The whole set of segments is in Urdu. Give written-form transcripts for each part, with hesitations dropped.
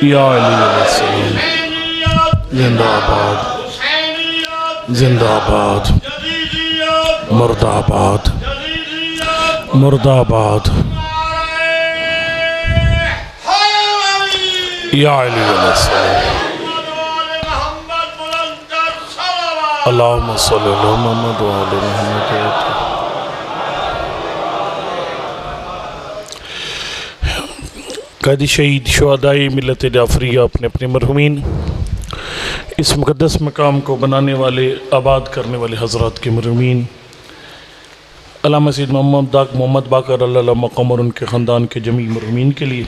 یا علی علیہ السلام زندہ آباد زندہ آباد مرد آباد مرد آباد یا علی علیہ السلام اللہم صلی اللہ محمد و آل محمد. قائد شہید شہدائے ملت جعفریہ اپنے اپنے مرحومین، اس مقدس مقام کو بنانے والے آباد کرنے والے حضرات کے مرحومین، علامہ سید محمد باقر اللہ مقام اور ان کے خاندان کے جمیع مرحومین کے لیے،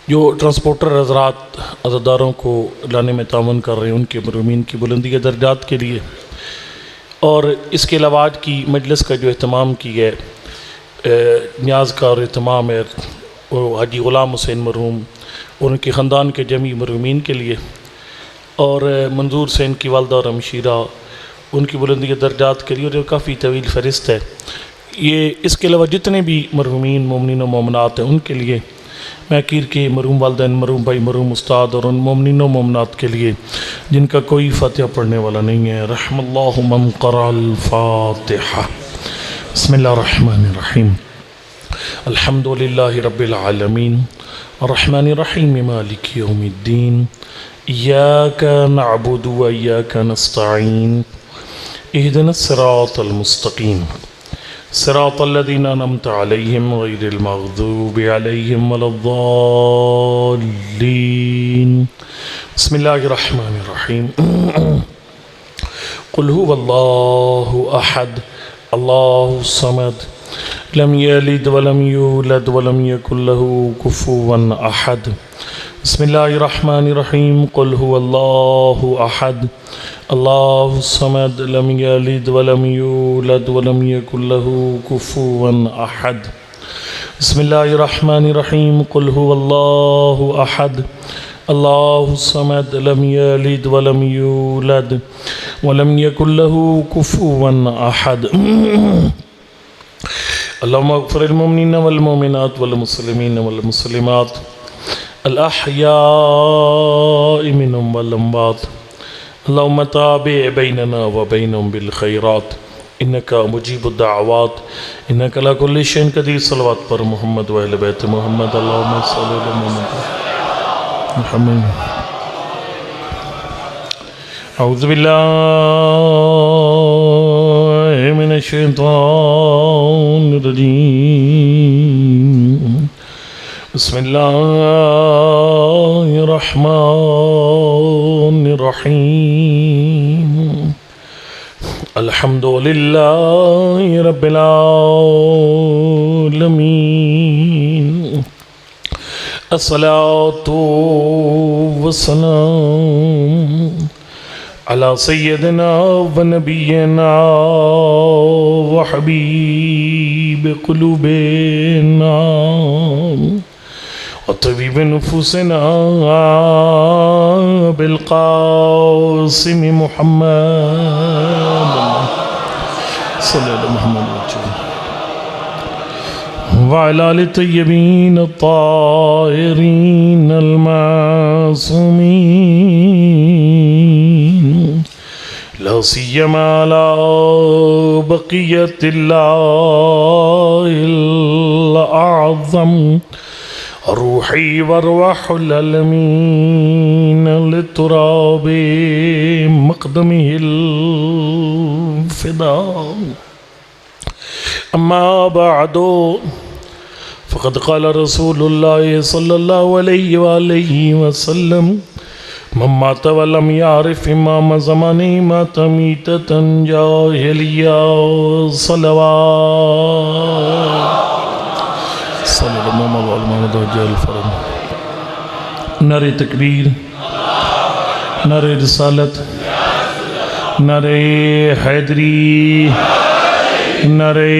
جو ٹرانسپورٹر حضرات عزاداروں کو لانے میں تعاون کر رہے ہیں ان کے مرحومین کی بلندی کے درجات کے لیے، اور اس کے علاوہ آج کی مجلس کا جو اہتمام کی ہے نیاز کا اور اہتمام ہے وہ حاجی غلام حسین مرحوم اور ان کے خاندان کے جمیع مرحومین کے لیے، اور منظور حسین کی والدہ اور ہمشیرہ ان کی بلندی کے درجات کے لیے، اور جو کافی طویل فہرست ہے یہ، اس کے علاوہ جتنے بھی مرحومین مومنین و مومنات ہیں ان کے لیے، میکیر کے مرحوم والدین، مرحوم بھائی، مرحوم استاد، اور ان مومنین و مومنات کے لیے جن کا کوئی فاتحہ پڑھنے والا نہیں ہے. رحم اللہ من قرأ الفاتحہ. بسم اللہ الرحمن الرحیم. الحمد للہ رب العالمین الرحمن الرحیم مالک یوم الدین ایاک نعبد و ایاک نستعین اہدنا الصراط المستقیم صراط الذین انعمت علیہم غیر المغضوب علیہم ولا الضالین. بسم اللہ الرحمن الرحیم. قل هو اللہ احد اللہ الصمد لم يلد ولم يولد ولم يكن له كفوا أحد. بسم الله الرحمن الرحيم. قل هو الله أحد الله الصمد لم يلد ولم يولد ولم يكن له كفوا أحد. بسم الله الرحمن الرحيم. قل هو الله أحد الله الصمد لم يلد ولم يولد ولم يكن له كفوا أحد. اللهم اغفر المؤمنين والمؤمنات والمسلمين والمسلمات الأحياء منهم والأموات. اللهم تابع بيننا وبينهم بالخيرات إنك مجيب الدعوات إنك على كل شيء قدير. صلوات پر محمد و اہل بیت محمد. اللهم صل على محمد. اعوذ باللہ من الشیطان الرجیم. بسم اللہ الرحمن الرحیم. الحمد للہ رب العالمین. الصلاة والسلام على سيدنا ونبينا وحبيب قلوبنا وطبيب نفوسنا بالقاسم محمد صلى الله عليه محمد وعلى آل الطيبين الطاهرين المعصومين لا سيما على بقية الله الأعظم روحي وارواح العالمين للتراب مقدمه الفداء. أما بعد فقد قال رسول الله صلى الله عليه وآله وسلم من مات ولم يعرف إمام زمانه مات ميتة جاهلية. صلوات صلى الله على محمد وجل فرم. نعرہ تکبیر، نعرہ رسالت، نعرہ حیدری، نعرہ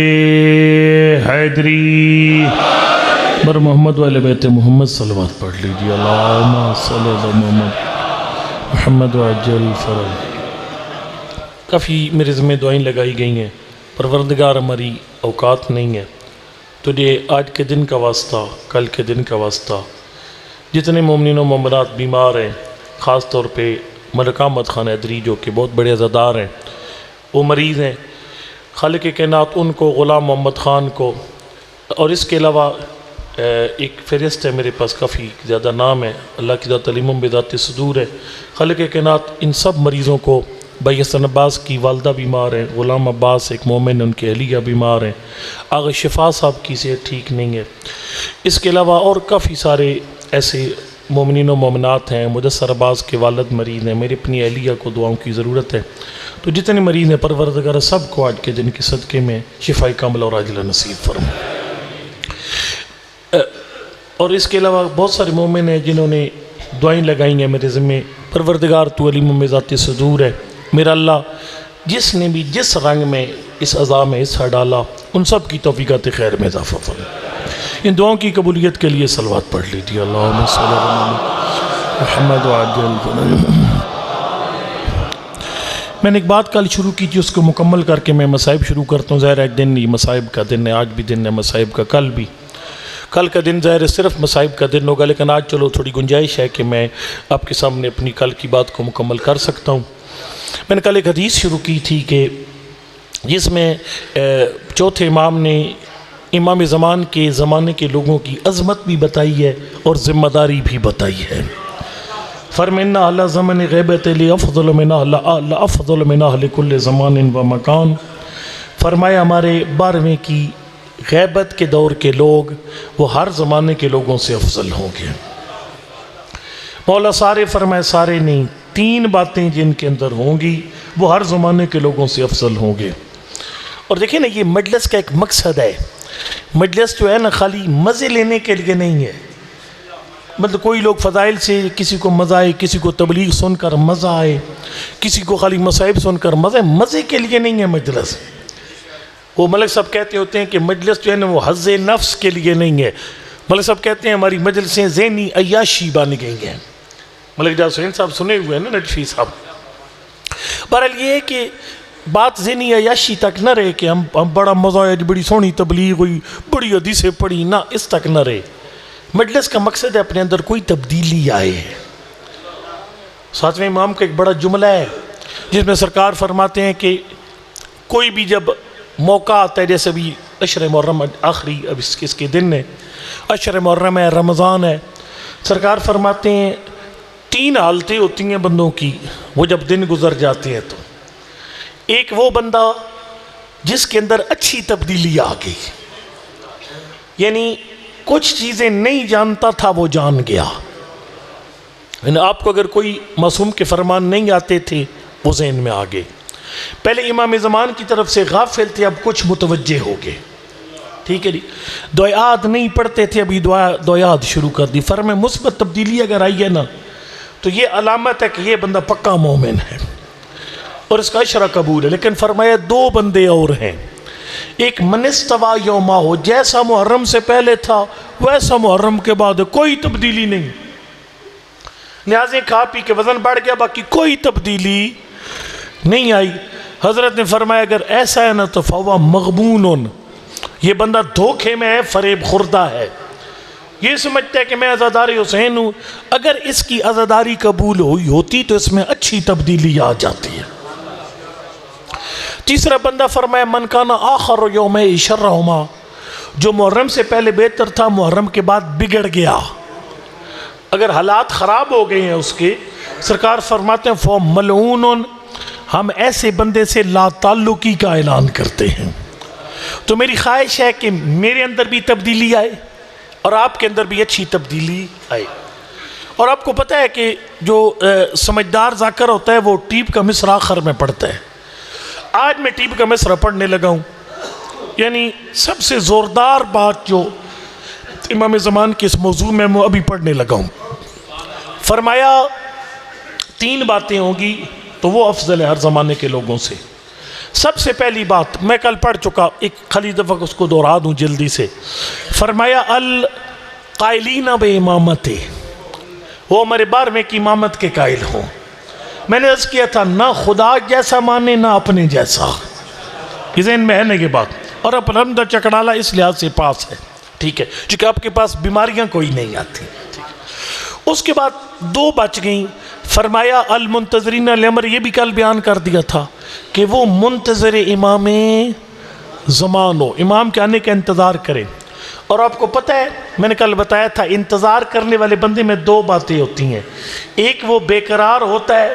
حیدری بر محمد والے بیت محمد. صلوات پڑھ لیجیے. اللہم صلی اللہ محمد محمد وعجل فرج. کافی میرے ذمہ دعائیں لگائی گئی ہیں. پروردگار ہماری اوقات نہیں ہے، تجھے آج کے دن کا واسطہ، کل کے دن کا واسطہ، جتنے مومنین و مومنات بیمار ہیں، خاص طور پہ ملک احمد خان حیدری جو کہ بہت بڑے عزادار ہیں، وہ مریض ہیں، خالق کائنات ان کو، غلام محمد خان کو، اور اس کے علاوہ ایک فہرست ہے میرے پاس، کافی زیادہ نام ہے، اللہ کی ذات علیم بذات صدور ہے، خالق کائنات ان سب مریضوں کو، بھائی حسن عباس کی والدہ بیمار ہیں، غلام عباس ایک مومن ان کے اہلیہ بیمار ہیں، آغا شفا صاحب کی صحت ٹھیک نہیں ہے، اس کے علاوہ اور کافی سارے ایسے مومنین و مومنات ہیں، مدثر عباس کے والد مریض ہیں، میری اپنی اہلیہ کو دعاؤں کی ضرورت ہے، تو جتنے مریض ہیں پروردگار سب کو آج کے دن کے صدقے میں شفاء کاملہ اور عاجلہ نصیب فرما۔ اور اس کے علاوہ بہت سارے مومن ہیں جنہوں نے دعائیں لگائی ہیں میرے ذمے، پروردگار تو علیم بذات صدور ہے، میرا اللہ جس نے بھی جس رنگ میں اس عزا میں حصہ ڈالا ان سب کی توفیقات خیر میں اضافہ فرما۔ ان دعاؤں کی قبولیت کے لیے صلوات پڑھ لیجیے، اللہم صلی علی محمد وعجل۔ میں نے ایک بات کل شروع کی تھی، اس کو مکمل کر کے میں مصائب شروع کرتا ہوں۔ ظاہر ایک دن یہ مصائب کا دن ہے، آج بھی دن ہے مصائب کا، کل بھی، کل کا دن ظاہر صرف مصائب کا دن ہوگا، لیکن آج چلو تھوڑی گنجائش ہے کہ میں آپ کے سامنے اپنی کل کی بات کو مکمل کر سکتا ہوں۔ میں نے کل ایک حدیث شروع کی تھی کہ جس میں چوتھے امام نے امام زمان کے زمانے کے لوگوں کی عظمت بھی بتائی ہے اور ذمہ داری بھی بتائی ہے۔ فرمایا اعلیٰ زمن غیبت لی افضل من افضل من اہل کل زمان و مکان، فرمایا ہمارے 12ویں کی غیبت کے دور کے لوگ وہ ہر زمانے کے لوگوں سے افضل ہوں گے۔ مولا سارے فرمائے سارے نہیں، 3 باتیں جن کے اندر ہوں گی وہ ہر زمانے کے لوگوں سے افضل ہوں گے۔ اور دیکھیں نا، یہ مجلس کا ایک مقصد ہے، مجلس جو ہے نا خالی مزے لینے کے لیے نہیں ہے، مطلب کوئی لوگ فضائل سے کسی کو مزہ آئے، کسی کو تبلیغ سن کر مزہ آئے، کسی کو خالی مصائب سن کر مزہ، مزے کے لیے نہیں ہے مجلس۔ وہ ملک صاحب کہتے ہوتے ہیں کہ مجلس جو ہے نا وہ حظ نفس کے لیے نہیں ہے، ملک صاحب کہتے ہیں ہماری مجلسیں ذہنی عیاشی بن گئی ہیں۔ ملک جا حسین صاحب سنے ہوئے ہیں نا نجفی صاحب۔ بہرحال یہ ہے کہ بات ذہنی عیاشی تک نہ رہے کہ ہم بڑا مزہ آیا، بڑی سونی تبلیغ ہوئی، بڑی حدیثیں پڑھی، نہ اس تک نہ رہے۔ مجلس کا مقصد ہے اپنے اندر کوئی تبدیلی آئے۔ 7ویں امام کا ایک بڑا جملہ ہے جس میں سرکار فرماتے ہیں کہ کوئی بھی جب موقع آتا ہے، جیسے بھی عشر محرم آخری اب اس کے دن ہے، عشر محرم ہے، رمضان ہے، سرکار فرماتے ہیں 3 حالتیں ہوتی ہیں بندوں کی، وہ جب دن گزر جاتے ہیں تو ایک وہ بندہ جس کے اندر اچھی تبدیلی آ گئی، یعنی کچھ چیزیں نہیں جانتا تھا وہ جان گیا، یعنی آپ کو اگر کوئی معصوم کے فرمان نہیں آتے تھے وہ ذہن میں آ گئے، پہلے امام زمان کی طرف سے غافل تھے اب کچھ متوجہ ہو گئے، ٹھیک ہے جی، دعائیات نہیں پڑھتے تھے ابھی دعائیات شروع کر دی، فرمائے مثبت تبدیلی اگر آئی ہے نا تو یہ علامت ہے کہ یہ بندہ پکا مومن ہے اور اس کا اشرہ قبول ہے۔ لیکن فرمایا 2 بندے اور ہیں، ایک من استوى یوما ہو، جیسا محرم سے پہلے تھا ویسا محرم کے بعد کوئی تبدیلی نہیں، نیازیں کھا پی کے وزن بڑھ گیا، باقی کوئی تبدیلی نہیں آئی۔ حضرت نے فرمایا اگر ایسا ہے نا تو فہو مغبون، یہ بندہ دھوکے میں ہے، فریب خوردہ ہے، یہ سمجھتا ہے کہ میں عزادار حسین ہوں، اگر اس کی عزاداری قبول ہوئی ہوتی تو اس میں اچھی تبدیلی آ جاتی ہے۔ تیسرا بندہ فرمایا من کان آخر یوم شرہما، جو محرم سے پہلے بہتر تھا محرم کے بعد بگڑ گیا، اگر حالات خراب ہو گئے ہیں اس کے، سرکار فرماتے ہیں فو ملعون، ہم ایسے بندے سے لا تعلقی کا اعلان کرتے ہیں۔ تو میری خواہش ہے کہ میرے اندر بھی تبدیلی آئے اور آپ کے اندر بھی اچھی تبدیلی آئے۔ اور آپ کو پتہ ہے کہ جو سمجھدار ذاکر ہوتا ہے وہ ٹیپ کا مصرع آخر میں پڑھتا ہے، آج میں ٹیپ کا مصرع پڑھنے لگا ہوں، یعنی سب سے زوردار بات جو امام زمان کے اس موضوع میں ابھی پڑھنے لگا ہوں۔ فرمایا 3 باتیں ہوں گی تو وہ افضل ہے ہر زمانے کے لوگوں سے۔ سب سے پہلی بات میں کل پڑھ چکا، ایک خالی دفعہ اس کو دہرا دوں جلدی سے، فرمایا القائلین بامامتہ، وہ ہمارے 12ویں کی امامت کے قائل ہوں۔ میں نے عرض کیا تھا نہ خدا جیسا مانے نہ اپنے جیسا، یہ ذہن میں ہے نا یہ بات، اور اب الحمدہ چکڑالا اس لحاظ سے پاس ہے، ٹھیک ہے، چونکہ آپ کے پاس بیماریاں کوئی نہیں آتی، اس کے بعد 2 بچ گئیں. فرمایا المنتظرین الامر، یہ بھی کل بیان کر دیا تھا کہ وہ منتظر امام زمان ہو، امام کے آنے کا انتظار کرے. اور آپ کو پتہ ہے میں نے کل بتایا تھا انتظار کرنے والے بندے میں 2 باتیں ہوتی ہیں، ایک وہ بے قرار ہوتا ہے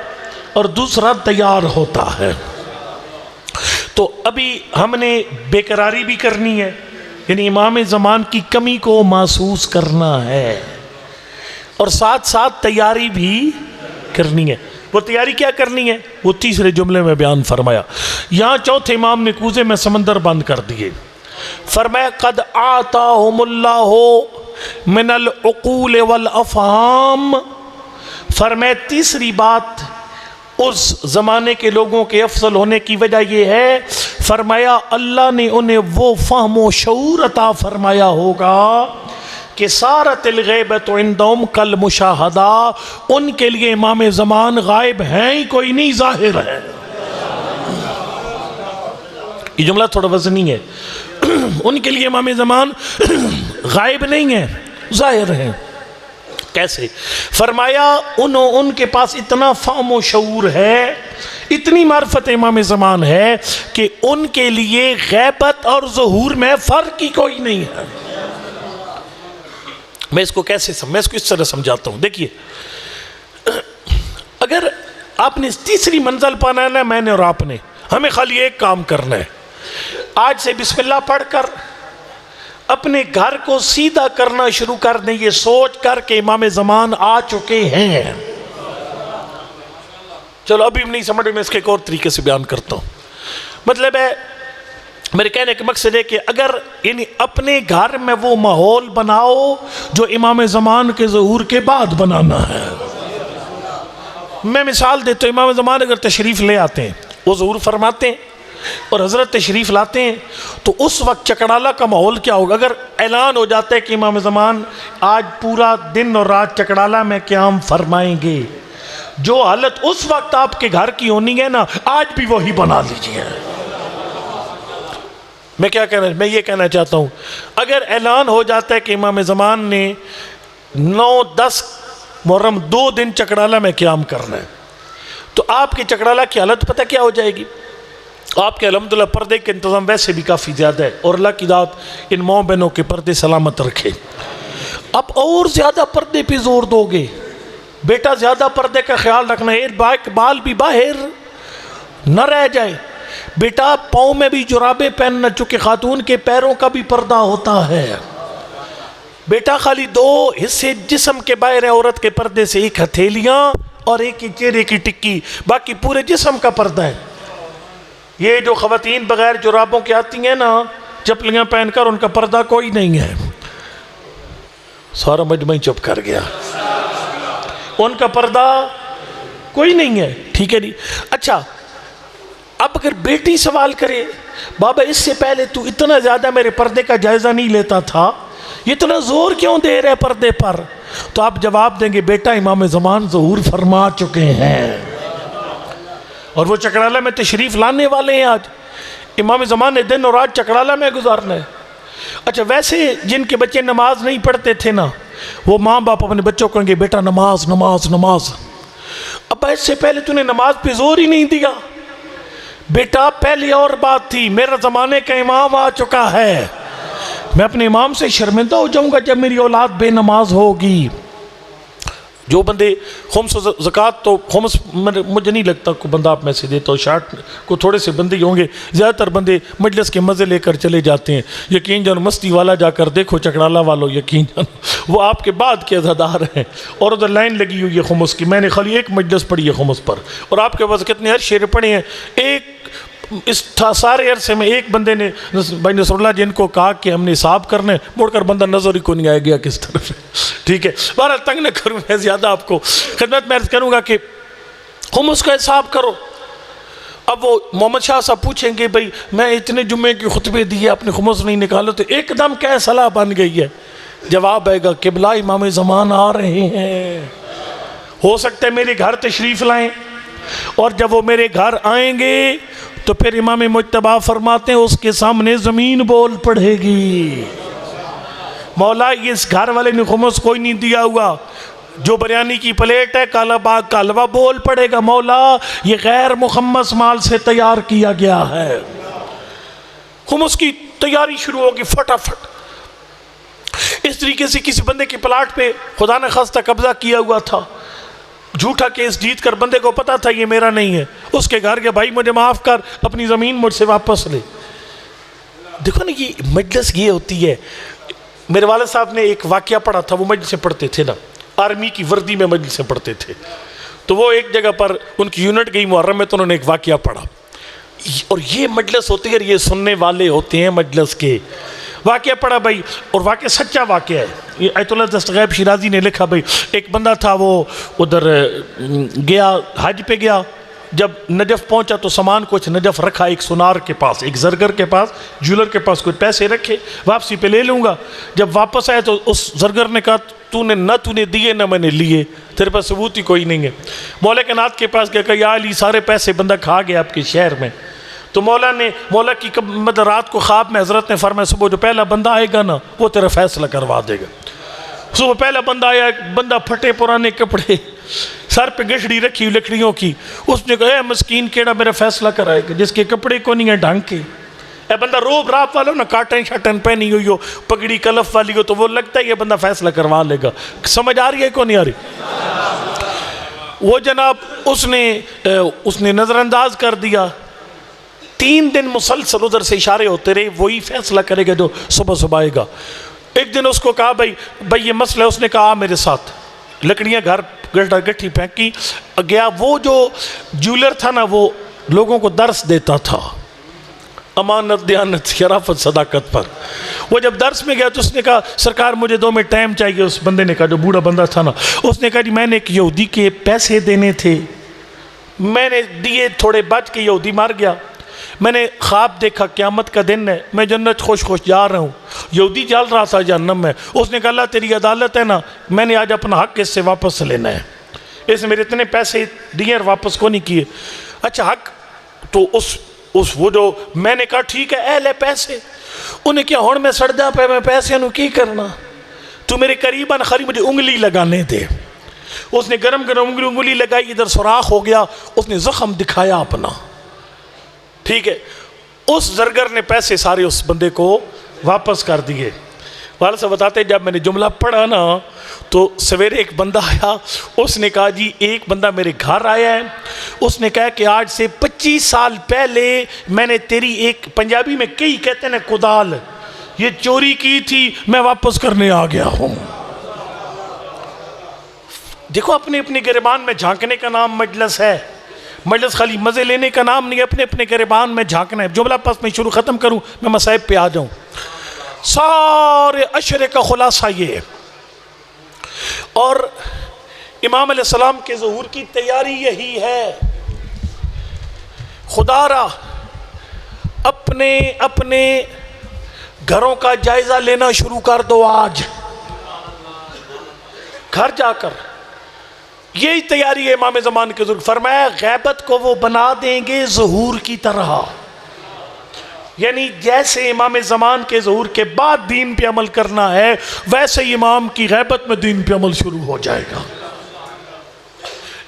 اور دوسرا تیار ہوتا ہے. تو ابھی ہم نے بے قراری بھی کرنی ہے، یعنی امام زمان کی کمی کو محسوس کرنا ہے، اور ساتھ ساتھ تیاری بھی کرنی ہے. وہ تیاری کیا کرنی ہے وہ تیسرے جملے میں بیان فرمایا. یہاں چوتھے امام نے کوزے میں سمندر بند کر دیے. فرمایا قد آتاہم اللہ من العقول والافہام. فرمایا تیسری بات اس زمانے کے لوگوں کے افضل ہونے کی وجہ یہ ہے، فرمایا اللہ نے انہیں وہ فہم و شعور عطا فرمایا ہوگا کہ سارت الغیبۃ عندہم کالمشاہدہ، ان کے لیے امام زمان غائب ہیں ہی کوئی نہیں، ظاہر ہے. یہ جملہ تھوڑا وزنی ہے. ان کے لیے امام زمان غائب نہیں ہے، ظاہر ہے. کیسے؟ فرمایا ان کے پاس اتنا فہم و شعور ہے، اتنی معرفت امام زمان ہے کہ ان کے لیے غیبت اور ظہور میں فرق ہی کوئی نہیں ہے. میں اس کو میں اس کو اس طرح سمجھاتا ہوں. دیکھیے اگر آپ نے تیسری منزل پانا ہے نا، میں نے اور آپ نے، ہمیں خالی ایک کام کرنا ہے. آج سے بسم اللہ پڑھ کر اپنے گھر کو سیدھا کرنا شروع کر دیں، یہ سوچ کر کہ امام زمان آ چکے ہیں. چلو ابھی نہیں سمجھ میں اس کے ایک اور طریقے سے بیان کرتا ہوں. مطلب ہے میرے کہنے کا مقصد ہے کہ اگر یعنی اپنے گھر میں وہ ماحول بناؤ جو امام زمان کے ظہور کے بعد بنانا ہے. میں مثال دیتا ہوں، امام زمان اگر تشریف لے آتے ہیں، وہ ظہور فرماتے ہیں اور حضرت تشریف لاتے ہیں، تو اس وقت چکڑالہ کا ماحول کیا ہوگا؟ اگر اعلان ہو جاتا ہے کہ امام زمان آج پورا دن اور رات چکڑالہ میں قیام فرمائیں گے، جو حالت اس وقت آپ کے گھر کی ہونی ہے نا، آج بھی وہی بنا لیجیے. میں یہ کہنا چاہتا ہوں، اگر اعلان ہو جاتا ہے کہ امام زمان نے 9-10 محرم 2 دن چکڑالہ میں قیام کرنا ہے، تو آپ کے چکڑالہ کی حالت پتہ کیا ہو جائے گی؟ آپ کے الحمدللہ پردے کے انتظام ویسے بھی کافی زیادہ ہے، اور اللہ کی ذات ان ماں بہنوں کے پردے سلامت رکھے. اب اور زیادہ پردے پہ زور دو گے، بیٹا زیادہ پردے کا خیال رکھنا ہے، بال بھی باہر نہ رہ جائے. بیٹا پاؤں میں بھی جرابیں پہننا، چونکہ خاتون کے پیروں کا بھی پردہ ہوتا ہے. بیٹا خالی 2 حصے جسم کے باہر ہیں عورت کے پردے سے، ایک ہتھیلیاں اور ایک چہرے کی ٹکی، باقی پورے جسم کا پردہ ہے. یہ جو خواتین بغیر جرابوں کے آتی ہیں نا چپلیاں پہن کر، ان کا پردہ کوئی نہیں ہے. سارا مجمع چپ کر گیا، ان کا پردہ کوئی نہیں ہے. ٹھیک ہے جی. اچھا اب اگر بیٹی سوال کرے، بابا اس سے پہلے تو اتنا زیادہ میرے پردے کا جائزہ نہیں لیتا تھا، یہ اتنا زور کیوں دے رہے پردے پر؟ تو آپ جواب دیں گے، بیٹا امام زمان ظہور فرما چکے ہیں اور وہ چکڑالہ میں تشریف لانے والے ہیں. آج امام زمان نے دن اور رات چکڑالہ میں گزارنا ہے. اچھا ویسے جن کے بچے نماز نہیں پڑھتے تھے نا، وہ ماں باپ اپنے بچوں کو کہیں گے بیٹا نماز نماز نماز. اب اس سے پہلے تو نے نماز پہ زور ہی نہیں دیا. بیٹا پہلی اور بات تھی، میرا زمانے کا امام آ چکا ہے، میں اپنے امام سے شرمندہ ہو جاؤں گا جب میری اولاد بے نماز ہوگی. جو بندے خمس و زکوٰۃ، تو خمس مجھے نہیں لگتا کوئی بندہ آپ میں سے دیتا ہو، شارٹ کو تھوڑے سے بندے ہوں گے، زیادہ تر بندے مجلس کے مزے لے کر چلے جاتے ہیں. یقین جان مستی والا جا کر دیکھو چکڑالہ والوں، یقین جان وہ آپ کے بعد کے عزادار ہیں، اور ادھر لائن لگی ہوئی ہے خمس کی. میں نے خالی ایک مجلس پڑھی ہے خمس پر، اور آپ کے پاس کتنے ہر شعر پڑھے ہیں. ایک اس سارے عرصے میں ایک بندے نے بھائی نصر اللہ جن کو کہا کہ ہم نے حساب کرنا ہے، مڑ کر بندہ نظر ہی کو نہیں آئے گیا کس طرف ہے. ٹھیک ہے، بہرحال تنگ نہ کروں میں زیادہ آپ کو. خدمت میں عرض کروں گا کہ خمس کا حساب کرو. اب وہ محمد شاہ صاحب پوچھیں گے بھائی میں اتنے جمعے کے خطبے دیے، آپ نے خمس نہیں نکالا، تو ایک دم کیا صلاح بن گئی ہے؟ جواب آئے گا قبلہ امام زمان آ رہے ہیں، ہو سکتا ہے میرے گھر تشریف لائیں، اور جب وہ میرے گھر آئیں گے تو پھر امام مجتبیٰ فرماتے ہیں اس کے سامنے زمین بول پڑے گی، مولا اس گھر والے نے خمس کوئی نہیں دیا ہوا، جو بریانی کی پلیٹ ہے کالا باغ کا حلوہ بول پڑے گا مولا یہ غیر محمص مال سے تیار کیا گیا ہے. خمس کی تیاری شروع ہوگی فٹافٹ. اس طریقے سے کسی بندے کے پلاٹ پہ خدا نے خواستہ قبضہ کیا ہوا تھا, جھوٹا کیس جیت کر بندے کو پتا تھا یہ میرا نہیں ہے, اس کے گھر کے بھائی مجھے معاف کر, اپنی زمین مجھ سے واپس لے. دیکھو نا یہ مجلس یہ ہوتی ہے. میرے والد صاحب نے ایک واقعہ پڑھا تھا, وہ مجلسیں پڑھتے تھے نا, آرمی کی وردی میں مجلسیں پڑھتے تھے, تو وہ ایک جگہ پر ان کی یونٹ گئی محرم میں, تو انہوں نے ایک واقعہ پڑھا, اور یہ مجلس ہوتی ہے اور یہ سننے والے ہوتے ہیں مجلس کے. واقعہ پڑھا بھائی, اور واقعہ سچا واقعہ ہے. یہ آیت اللہ دستغیب شیرازی نے لکھا بھائی, ایک بندہ تھا وہ ادھر گیا, حج پہ گیا, جب نجف پہنچا تو سامان کچھ نجف رکھا ایک سنار کے پاس, ایک زرگر کے پاس, جولر کے پاس, کچھ پیسے رکھے واپسی پہ لے لوں گا. جب واپس آئے تو اس زرگر نے کہا تو نے دیے نہ میں نے لیے, تیرے پاس ثبوت ہی کوئی نہیں ہے. مولا کے ناتھ کے پاس گیا, کہ یا علی سارے پیسے بندہ کھا گیا آپ کے شہر میں. تو مولا کی مطلب رات کو خواب میں حضرت نے فرمایا صبح جو پہلا بندہ آئے گا نا وہ تیرا فیصلہ کروا دے گا. صبح پہلا بندہ آیا, بندہ پھٹے پرانے کپڑے, سر پہ گھڑی رکھی لکڑیوں کی. اس نے کہا اے مسکین کیڑا میرا فیصلہ کرائے گا جس کے کپڑے کو نہیں ہے ڈھنگ کے. اے بندہ روب راب والا نا, کاٹن شاٹن پہنی ہوئی ہو, پگڑی کلف والی ہو, تو وہ لگتا ہے یہ بندہ فیصلہ کروا لے گا. سمجھ آ رہی ہے کو نہیں آ رہی؟ وہ جناب اس نے نظر انداز کر دیا. 3 دن مسلسل ادھر سے اشارے ہوتے رہے, وہی فیصلہ کرے گا جو صبح صبح آئے گا. ایک دن اس کو کہا بھائی یہ مسئلہ ہے. اس نے کہا آ میرے ساتھ. لکڑیاں گھر گٹھی پھینکی گیا. وہ جو جولر تھا نا وہ لوگوں کو درس دیتا تھا امانت دیانت شرافت صداقت پر. وہ جب درس میں گیا تو اس نے کہا سرکار مجھے 2 منٹ ٹائم چاہیے. اس بندے نے کہا, جو بوڑھا بندہ تھا نا, اس نے کہا جی میں نے ایک یہودی کے پیسے دینے تھے, میں نے دیے, تھوڑے بچ کے یہودی مر گیا. میں نے خواب دیکھا قیامت کا دن ہے, میں جنت خوش خوش جا رہا ہوں, یہودی جل رہا تھا جہنم میں. اس نے کہا اللہ تیری عدالت ہے نا, میں نے آج اپنا حق اس سے واپس لینا ہے. اس نے میرے اتنے پیسے دیے اور واپس کو نہیں کیے. اچھا حق تو وہ جو میں نے کہا ٹھیک ہے اہل ہے پیسے. انہیں کیا ہون میں سڑ جا پہ میں پیسے انہوں کی کرنا, تو میرے قریباً خالی مجھے انگلی لگانے دے. اس نے گرم انگلی لگائی, ادھر سوراخ ہو گیا, اس نے زخم دکھایا اپنا. ٹھیک ہے, اس زرگر نے پیسے سارے اس بندے کو واپس کر دیے. والد صاحب بتاتے ہیں جب میں نے جملہ پڑھا نا تو سویرے ایک بندہ آیا. اس نے کہا جی ایک بندہ میرے گھر آیا ہے, اس نے کہا کہ آج سے 25 سال پہلے میں نے تیری ایک, پنجابی میں کئی کہتے ہیں کدال, یہ چوری کی تھی, میں واپس کرنے آ گیا ہوں. دیکھو اپنے اپنے گریبان میں جھانکنے کا نام مجلس ہے. مجلس خالی مزے لینے کا نام نہیں, اپنے اپنے گریبان میں جھانکنا ہے. جملہ پس میں شروع ختم کروں, میں مصائب پہ آ جاؤں. سارے اشرے کا خلاصہ یہ ہے, اور امام علیہ السلام کے ظہور کی تیاری یہی ہے. خدا را اپنے گھروں کا جائزہ لینا شروع کر دو. آج گھر جا کر یہی تیاری ہے. امام زمان کے ظہور فرمایا غیبت کو وہ بنا دیں گے ظہور کی طرح, یعنی جیسے امام زمان کے ظہور کے بعد دین پہ عمل کرنا ہے ویسے ہی امام کی غیبت میں دین پہ عمل شروع ہو جائے گا.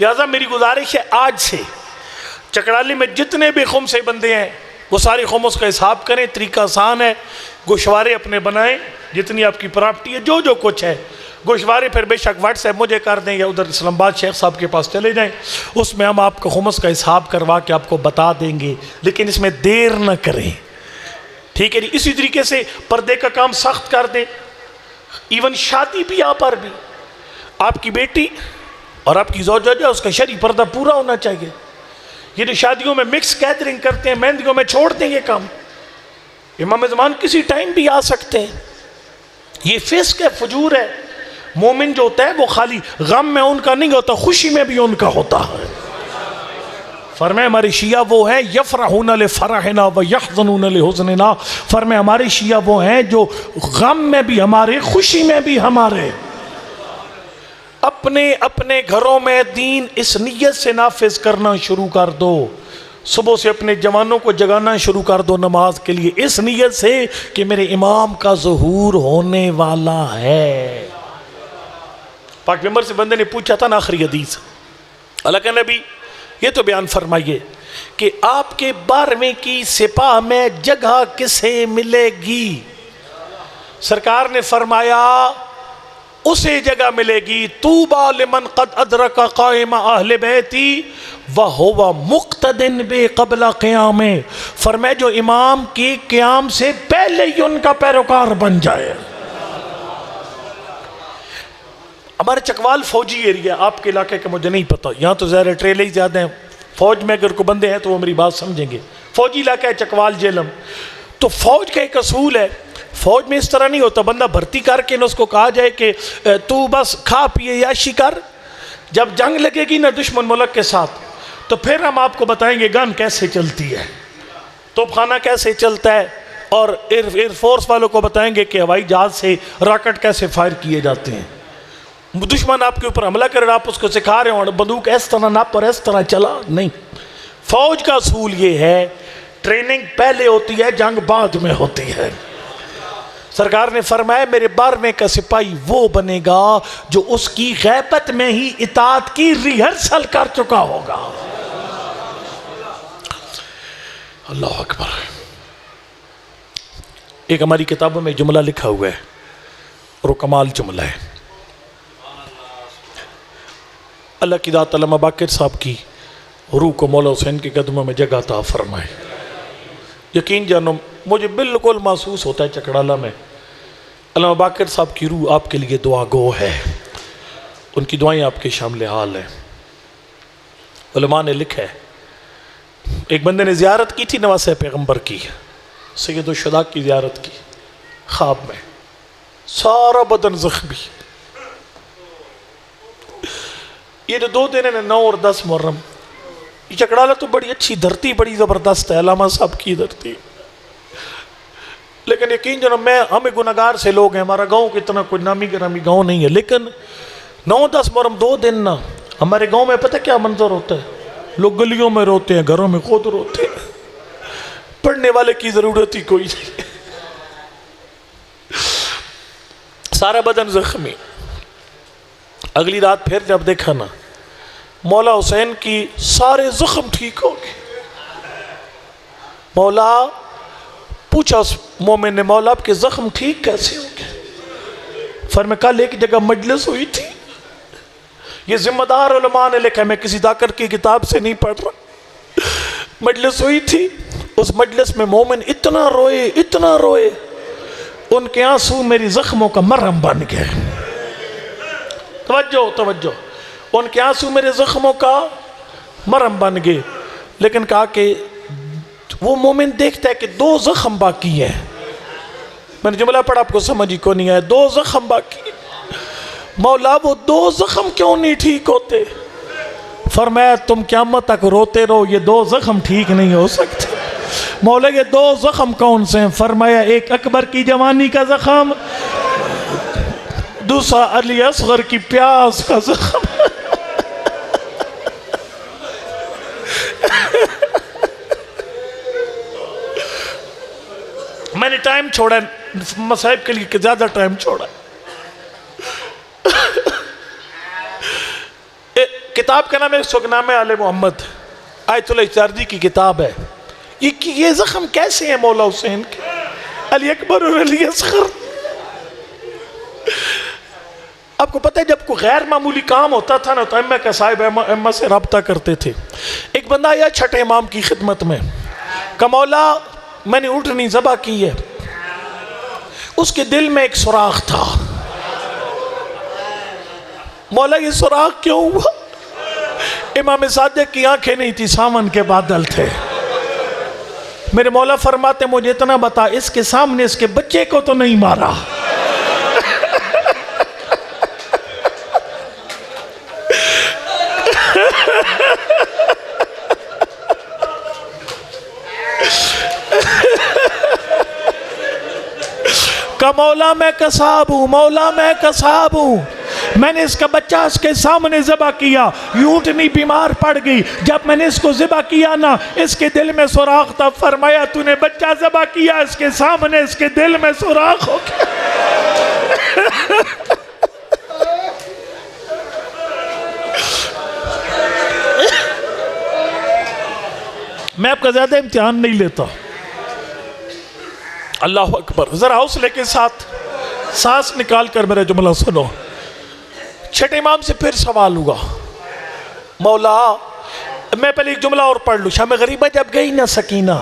لہٰذا میری گزارش ہے آج سے چکرالی میں جتنے بھی خمسے بندے ہیں وہ سارے خمس کا حساب کریں. طریقہ آسان ہے, گوشوارے اپنے بنائیں, جتنی آپ کی پراپرٹی ہے جو کچھ ہے گوشوارے, پھر بے شک واٹس ایپ مجھے کر دیں یا ادھر اسلام آباد شیخ صاحب کے پاس چلے جائیں, اس میں ہم آپ کو خمس کا حساب کروا کے آپ کو بتا دیں گے. لیکن اس میں دیر نہ کریں, ٹھیک ہے جی. اسی طریقے سے پردے کا کام سخت کر دیں. ایون شادی بیاہ پر بھی آپ کی بیٹی اور آپ کی زوجہ جو ہے اس کا شرعی پردہ پورا ہونا چاہیے. یہ جو شادیوں میں مکس گیدرنگ کرتے ہیں, مہندیوں میں چھوڑ دیں یہ کام. امام زمان کسی ٹائم بھی آ سکتے ہیں, یہ فسق ہے, فجور ہے. مومن جو ہوتا ہے وہ خالی غم میں ان کا نہیں ہوتا, خوشی میں بھی ان کا ہوتا ہے. فرمائے ہمارے شیعہ وہ ہیں یفرحون لفرحنا ویحزنون لحزننا. فرمائے ہمارے شیعہ وہ ہیں جو غم میں بھی ہمارے, خوشی میں بھی ہمارے. اپنے گھروں میں دین اس نیت سے نافذ کرنا شروع کر دو. صبح سے اپنے جوانوں کو جگانا شروع کر دو نماز کے لیے, اس نیت سے کہ میرے امام کا ظہور ہونے والا ہے. پاک ممبر سے بندے نے پوچھا تھا نا آخری حدیث، اللہ کے نبی یہ تو بیان فرمائیے کہ آپ کے 12ویں کی سپاہ میں جگہ کسے ملے گی؟ سرکار نے فرمایا اسے جگہ ملے گی طوبی لمن قد ادرک قائم اہل بیتی وہو مقتدن بے قبل قیام، فرمایا جو امام کی قیام سے پہلے ہی ان کا پیروکار بن جائے۔ ہمارے چکوال فوجی ایریا، آپ کے علاقے کا مجھے نہیں پتا، یہاں تو ظاہر ٹریلے ہی زیادہ ہیں، فوج میں اگر کوئی بندے ہیں تو وہ میری بات سمجھیں گے، فوجی علاقہ ہے چکوال جیلم۔ تو فوج کا ایک اصول ہے، فوج میں اس طرح نہیں ہوتا بندہ بھرتی کر کے نہ اس کو کہا جائے کہ تو بس کھا پیے یاشی کر، جب جنگ لگے گی نہ دشمن ملک کے ساتھ تو پھر ہم آپ کو بتائیں گے گن کیسے چلتی ہے، توپ خانہ کیسے چلتا ہے، اور ایئر فورس والوں کو بتائیں گے کہ ہوائی جہاز سے راکٹ کیسے فائر کیے جاتے ہیں۔ دشمن آپ کے اوپر حملہ کر رہا، آپ اس کو سکھا رہے ہوں بندوق اس طرح ناپ اور اس طرح چلا، نہیں۔ فوج کا اصول یہ ہے ٹریننگ پہلے ہوتی ہے، جنگ بعد میں ہوتی ہے۔ سرکار نے فرمایا میرے 12ویں کا سپاہی وہ بنے گا جو اس کی غیبت میں ہی اطاعت کی ریہرسل کر چکا ہوگا۔ اللہ اکبر۔ ایک ہماری کتابوں میں جملہ لکھا ہوا ہے اور وہ کمال جملہ ہے۔ اللہ کی ذات علامہ باقر صاحب کی روح کو مولا حسین کے قدموں میں جگہ عطا فرمائے۔ یقین جانو مجھے بالکل محسوس ہوتا ہے چکڑالہ میں علامہ باقر صاحب کی روح آپ کے لیے دعا گو ہے، ان کی دعائیں آپ کے شامل حال ہیں۔ علماء نے لکھا ہے ایک بندے نے زیارت کی تھی نواسہ پیغمبر کی، سید الشہداء کی زیارت کی، خواب میں سارا بدن زخمی۔ یہ جو 2 دن ہیں 9 اور 10 محرم، یہ چکڑالہ تو بڑی اچھی دھرتی، بڑی زبردست ہے، علامہ صاحب کی دھرتی، لیکن یقین جناب ہمیں گناہگار سے لوگ ہیں، ہمارا گاؤں کتنا کوئی نامی گرامی گاؤں نہیں ہے، لیکن 9-10 محرم 2 دن نا ہمارے گاؤں میں پتہ کیا منظر ہوتا ہے؟ لوگ گلیوں میں روتے ہیں، گھروں میں خود روتے ہیں، پڑھنے والے کی ضرورت ہی کوئی نہیں، سارا بدن زخمی۔ اگلی رات پھر جب دیکھا نا مولا حسین کی سارے زخم ٹھیک ہو گئے۔ مولا پوچھا اس مومن نے مولا آپ کے زخم ٹھیک کیسے ہو گئے؟ فرمایا کل ایک جگہ مجلس ہوئی تھی، یہ ذمہ دار علماء نے لکھا ہے، میں کسی داکر کی کتاب سے نہیں پڑھ رہا، مجلس ہوئی تھی، اس مجلس میں مومن اتنا روئے ان کے آنسو میری زخموں کا مرہم بن گئے۔ توجہ، ان کے آنسو میرے زخموں کا مرہم بن گئے، لیکن کہا کہ وہ مومن دیکھتا ہے کہ 2 زخم باقی ہیں۔ میں نے جملہ پڑھا آپ کو سمجھ ہی کو نہیں آیا، 2 زخم باقی ہیں، مولا وہ 2 زخم کیوں نہیں ٹھیک ہوتے؟ فرمایا تم قیامت تک روتے رہو، یہ 2 زخم ٹھیک نہیں ہو سکتے۔ مولا یہ 2 زخم کون سے ہیں؟ فرمایا ایک اکبر کی جوانی کا زخم، دوسرا علی اصغر کی پیاس کا زخم۔ میں نے ٹائم چھوڑا مصائب کے لیے کہ زیادہ ٹائم چھوڑا۔ کتاب کا نام ہے سخنامہ آل محمد، آیت اللہ اشتہاردی کی کتاب ہے۔ یہ زخم کیسے ہیں مولا حسین کے؟ علی اکبر اور علی اصغر۔ آپ کو پتہ ہے جب کوئی غیر معمولی کام ہوتا تھا نا تو امہ کا صاحب امہ سے رابطہ کرتے تھے۔ ایک بندہ آیا چھٹے امام کی خدمت میں، کہ مولا میں نے اونٹنی ذبح کی ہے، اس کے دل میں ایک سوراخ تھا، مولا یہ سوراخ کیوں ہوا؟ امام صادق کی آنکھیں نہیں تھی، ساون کے بادل تھے۔ میرے مولا فرماتے مجھے اتنا بتا اس کے سامنے اس کے بچے کو تو نہیں مارا؟ کہ مولا میں قصاب ہوں، مولا میں قصاب ہوں، میں نے اس کا بچہ اس کے سامنے ذبح کیا، یہ اونٹنی بیمار پڑ گئی، جب میں نے اس کو ذبح کیا نا اس کے دل میں سوراخ تھا، فرمایا تو نے بچہ ذبح کیا اس کے سامنے اس کے دل میں سوراخ ہو گیا۔ میں آپ کا زیادہ امتحان نہیں لیتا. اللہ اکبر. ذرا حوصلے کے ساتھ سانس نکال کر میرا جملہ سنو. چھٹے امام سے پھر سوال ہوا, مولا میں پہلے ایک جملہ اور پڑھ لوں. شام غریبہ جب گئی نا سکینہ,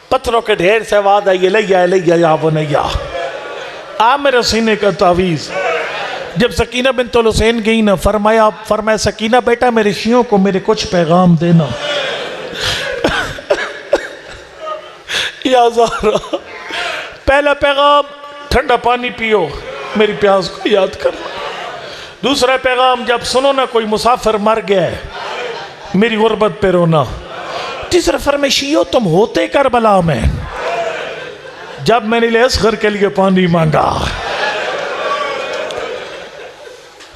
پتھروں کے ڈھیر سے آواز آئی لیا لیا یا بنیا, آ میرے سینے کا تعویذ. جب سکینہ بنت الحسین گئی نا, فرمایا سکینہ بیٹا میرے شیعوں کو میرے کچھ پیغام دینا. یا زہرا, پہلا پیغام ٹھنڈا پانی پیو, میری پیاس کو یاد کرنا. دوسرا پیغام جب سنو نا کوئی مسافر مر گیا ہے, میری غربت پہ رونا. تیسرا فرمائے شیعو تم ہوتے کربلا میں جب میں نے اصغر کے لیے پانی مانگا.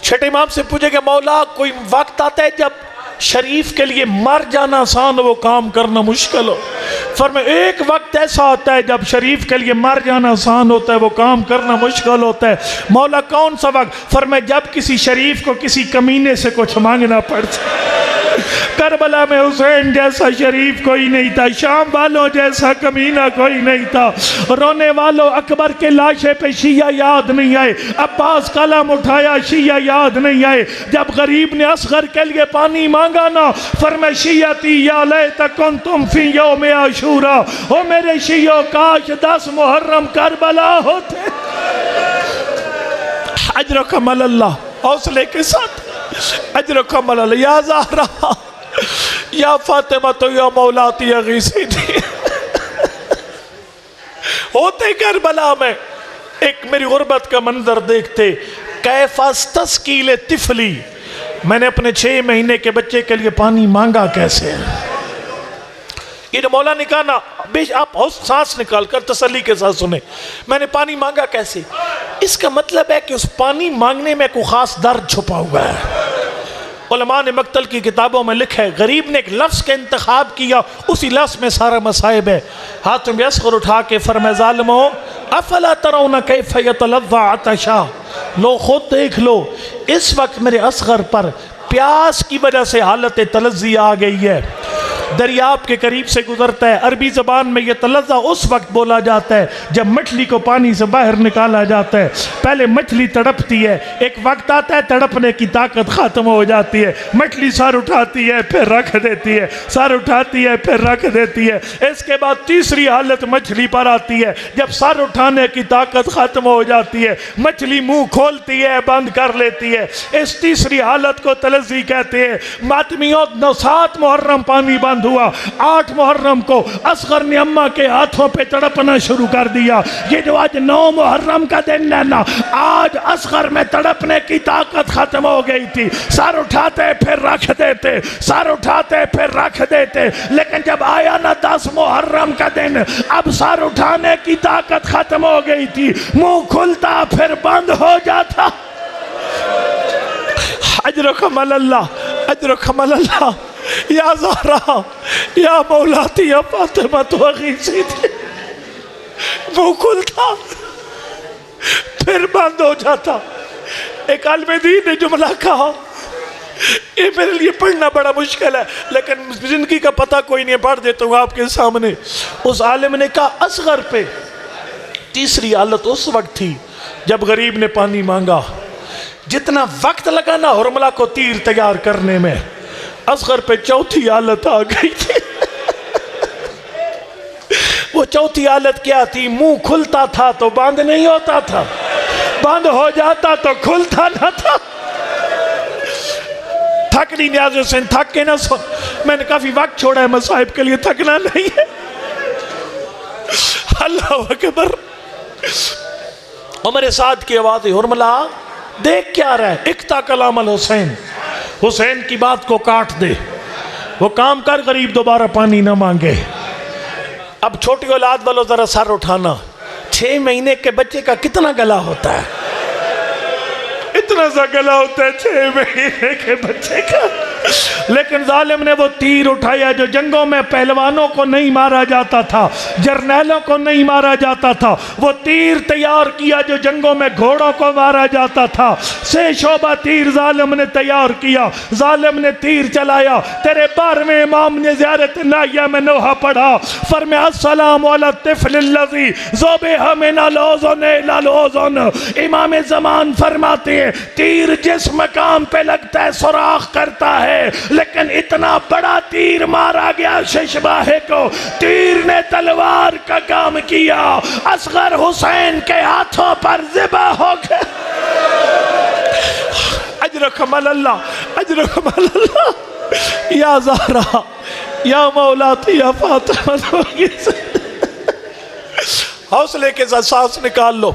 چھٹے امام سے پوچھے کہ مولا کوئی وقت آتا ہے جب شریف کے لیے مر جانا آسان ہو, وہ کام کرنا مشکل ہو. فرمائے ایک وقت ایسا ہوتا ہے جب شریف کے لیے مر جانا آسان ہوتا ہے, وہ کام کرنا مشکل ہوتا ہے. مولا کون سا وقت؟ فرمائے جب کسی شریف کو کسی کمینے سے کچھ مانگنا پڑتا. کربلا میں حسین جیسا شریف کوئی نہیں تھا, شام والوں جیسا کمینہ کوئی نہیں تھا. رونے والوں اکبر کے لاشے پہ شیعہ یاد نہیں آئے, عباس قلم اٹھایا شیعہ یاد نہیں آئے. جب غریب نے اصغر کے لیے پانی مانگا نا, فرمائے شیعتی یا لیت کنتم فی یوم عاشورا, او میرے شیعوں کاش 10 محرم کربلا ہوتے. اجرکم اللہ, حوصلے کے ساتھ اجرکم اللہ. یا زہرا یا فاطمہ تو یا مولاتی اغیثینی. ہوتے کربلا میں ایک میری غربت کا منظر دیکھتے. کیف استسقی لطفلی, میں نے اپنے 6 مہینے کے بچے کے لیے پانی مانگا کیسے. یہ جو مولا نے کہا نا, آپ سانس نکال کر تسلی کے ساتھ سنیں, میں نے پانی مانگا کیسے, اس کا مطلب ہے کہ اس پانی مانگنے میں کوئی خاص درد چھپا ہوا ہے. علماء نے مقتل کی کتابوں میں لکھا ہے غریب نے ایک لفظ کا انتخاب کیا, اسی لفظ میں سارا مصائب ہے. ہاتھ میں اصغر اٹھا کے فرمائے ظالموں افلا ترون کیف یتلظى عطشا, لو خود دیکھ لو اس وقت میرے اصغر پر پیاس کی وجہ سے حالت تلظی آ گئی ہے. دریاب کے قریب سے گزرتا ہے. عربی زبان میں یہ تلظہ اس وقت بولا جاتا ہے جب مچھلی کو پانی سے باہر نکالا جاتا ہے. پہلے مچھلی تڑپتی ہے, ایک وقت آتا ہے تڑپنے کی طاقت ختم ہو جاتی ہے, مچھلی سر اٹھاتی ہے پھر رکھ دیتی ہے, سر اٹھاتی ہے پھر رکھ دیتی ہے. اس کے بعد تیسری حالت مچھلی پر آتی ہے جب سر اٹھانے کی طاقت ختم ہو جاتی ہے, مچھلی منہ کھولتی ہے بند کر لیتی ہے. اس تیسری حالت کو تلظی کہتے ہیں. ماتمیوں 7 محرم پانی بند ہوا, 8 محرم کو اصغر نے اماں کے ہاتھوں پہ تڑپنا شروع کر دیا. یہ جو آج 9 محرم کا دن ہے نا, آج اصغر میں تڑپنے کی طاقت ختم ہو گئی تھی. سر اٹھاتے پھر رکھ دیتے, سر اٹھاتے پھر رکھ دیتے. لیکن جب آیا نا 10 محرم کا دن, اب سر اٹھانے کی طاقت ختم ہو گئی تھی, منہ کھلتا پھر بند ہو جاتا. اجرکم اللہ, اجرکم اللہ. یا زہرا یا مولاتی یا فاطمہ تو اغیثینی. وہ کھلتا پھر بند ہو جاتا. ایک عالم دین نے جملہ کہا, یہ میرے لیے پڑھنا بڑا مشکل ہے لیکن زندگی کا پتہ کوئی نہیں, پڑھ دیتا ہوں آپ کے سامنے. اس عالم نے کہا اصغر پہ تیسری حالت اس وقت تھی جب غریب نے پانی مانگا. جتنا وقت لگا نا حرملہ کو تیر تیار کرنے میں, اصغر پہ چوتھی حالت آ گئی تھی. وہ چوتھی حالت کیا تھی؟ منہ کھلتا تھا تو بند نہیں ہوتا تھا, بند ہو جاتا تو کھلتا نہ تھا. تھک نہیں نیاز حسین, تھک کے نہ سو, میں نے کافی وقت چھوڑا ہے مصائب کے لیے, تھکنا نہیں ہے. اللہ اکبر. عمر سعد کی آواز, حرملہ دیکھ کیا رہا ہے, اقتا کلام الحسین, حسین کی بات کو کاٹ دے, وہ کام کر غریب دوبارہ پانی نہ مانگے. اب چھوٹی اولاد والوں ذرا سر اٹھانا, 6 مہینے کے بچے کا کتنا گلا ہوتا ہے؟ اتنا سا گلا ہوتا ہے 6 مہینے کے بچے کا. لیکن ظالم نے وہ تیر اٹھایا جو جنگوں میں پہلوانوں کو نہیں مارا جاتا تھا، جرنیلوں کو نہیں مارا جاتا تھا، وہ تیر تیار کیا جو جنگوں میں گھوڑوں کو مارا جاتا تھا۔ 6 شعبہ تیر ظالم نے تیار کیا، ظالم نے تیر چلایا۔ تیرے 12ویں امام نے زیارت نائیہ میں نوحہ پڑھا، فرمایا السلام علی الطفل الذی ذبح من الاذن الی الاذن۔ امام زمان فرماتے ہیں تیر جس مقام پہ لگتا ہے سوراخ کرتا ہے، لیکن اتنا بڑا تیر مارا گیا ششباہے کو، تیر نے تلوار کا کام کیا، اصغر حسین کے ہاتھوں پر ذبح ہو گیا۔ اجرکم اللہ، اجرکم اللہ، یا زہرا، یا مولاتی، یا فاطمہ۔ حوصلے کے ساتھ سانس نکال لو۔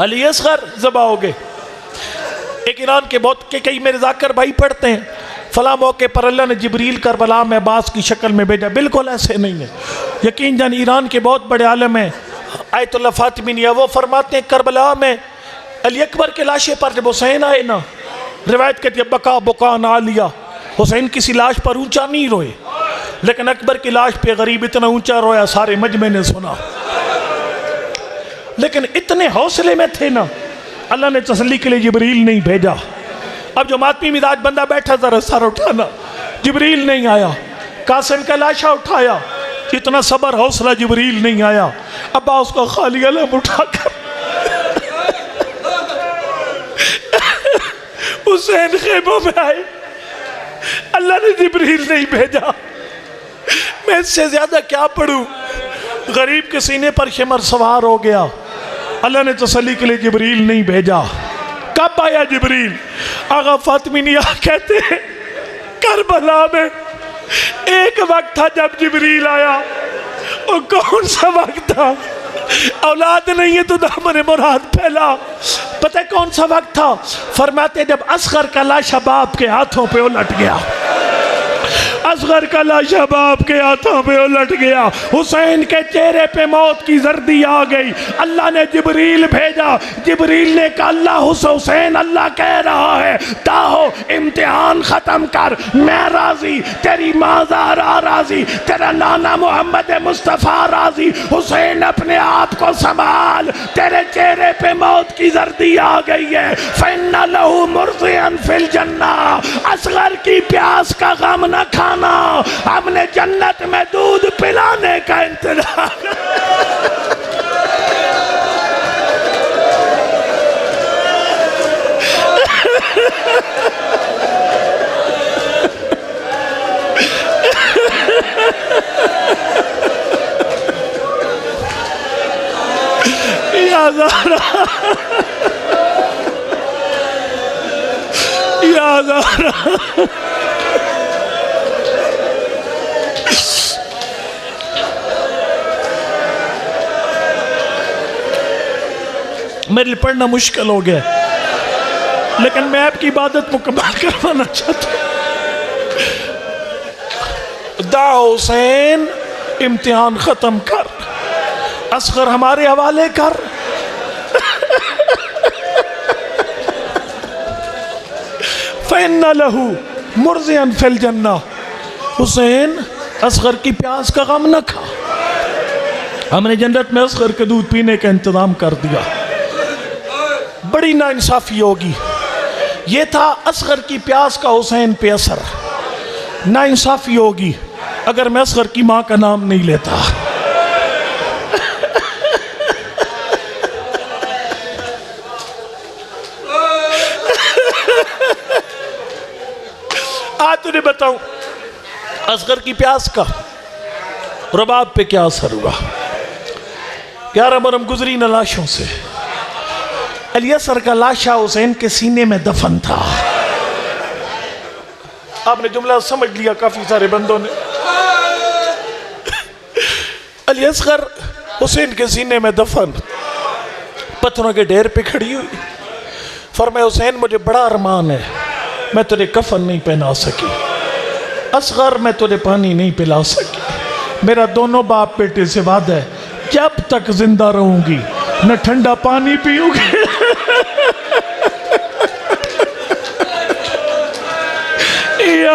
علی اصغر ذبح ہو گئے۔ ایک ایران کے بہت کہ کئی میرے ذاکر بھائی پڑھتے ہیں فلاں موقع پر اللہ نے جبریل کربلا میں باس کی شکل میں بھیجا، بالکل ایسے نہیں ہے۔ یقین جان ایران کے بہت بڑے عالم ہیں آیت اللہ فاطمی نیا، وہ فرماتے ہیں کربلا میں علی اکبر کے لاشے پر جب حسین آئے نا، روایت کہتی ہے بکا بکان عالیہ، حسین کسی لاش پر اونچا نہیں روئے، لیکن اکبر کی لاش پہ غریب اتنا اونچا رویا سارے مجمع نے سنا۔ لیکن اتنے حوصلے میں تھے نا، اللہ نے تسلی کے لیے جبریل نہیں بھیجا۔ اب جو ماتمی مزاج بندہ بیٹھا ذرا سر اٹھانا، جبریل نہیں آیا۔ قاسم کا لاشا اٹھایا، اتنا صبر حوصلہ جبریل نہیں آیا۔ ابا اس کو خالی علم اٹھا کر حسین خیموں میں آئے، اللہ نے جبریل نہیں بھیجا۔ میں اس سے زیادہ کیا پڑھوں؟ غریب کے سینے پر شمر سوار ہو گیا، اللہ نے تسلی کے لیے جبریل نہیں بھیجا۔ کب آیا جبریل؟ آغا فاطمی نیا کہتے ہیں کربلا میں ایک وقت تھا جب جبریل آیا، وہ کون سا وقت تھا؟ اولاد نہیں ہے تو دامن مراد پھیلا۔ پتہ کون سا وقت تھا؟ فرماتے جب اصغر کا لاشا باپ کے ہاتھوں پہ الٹ گیا، اصغر کا لاشا باپ کے ہاتھوں پہ الٹ گیا، حسین کے چہرے پہ موت کی زردی آ گئی۔ اللہ نے جبریل بھیجا، جبریل نے کہا اللہ حسین اللہ کہہ رہا ہے تاہو امتحان ختم کر، میں راضی، تیری ماں زہرا راضی، تیرا نانا محمد مصطفیٰ راضی، حسین اپنے آپ کو سنبھال، تیرے چہرے پہ موت کی زردی آ گئی ہے۔ فَإِنَّ لَهُ مُرْضِيًا فِي الْجَنَّةِ، اصغر کی پیاس کا غم نہ کھانا، ہم نے جنت میں دودھ پلانے کا انتظار۔ یا زہرا، یا زہرا، میرے لیے پڑھنا مشکل ہو گیا، لیکن میں آپ کی عبادت مکمل کروانا چاہتا ہوں۔ دا حسین امتحان ختم کر، اصغر ہمارے حوالے کر۔ فَإِنَّ لَهُ مُرْضِيًا فِي الْجَنَّةِ، حسین اصغر کی پیاس کا غم نہ کھا، ہم نے جنت میں اصغر کے دودھ پینے کا انتظام کر دیا۔ بڑی ناانصافی ہوگی، یہ تھا اصغر کی پیاس کا حسین پہ اثر۔ ناانصافی ہوگی اگر میں اصغر کی ماں کا نام نہیں لیتا۔ آج تجھے بتاؤں اصغر کی پیاس کا رباب پہ کیا اثر ہوا۔ 11 محرم گزری نہ لاشوں سے، علی اصغر کا لاشا حسین کے سینے میں دفن تھا۔ آپ نے جملہ سمجھ لیا کافی سارے بندوں نے۔ علی اصغر حسین کے سینے میں دفن، پتھروں کے ڈھیر پہ کھڑی ہوئی، فرمایا حسین مجھے بڑا ارمان ہے، میں تجھے کفن نہیں پہنا سکی، اصغر میں تجھے پانی نہیں پلا سکی، میرا دونوں باپ بیٹے سے وعدہ ہے جب تک زندہ رہوں گی نہ ٹھنڈا پانی پیوں گی۔ یا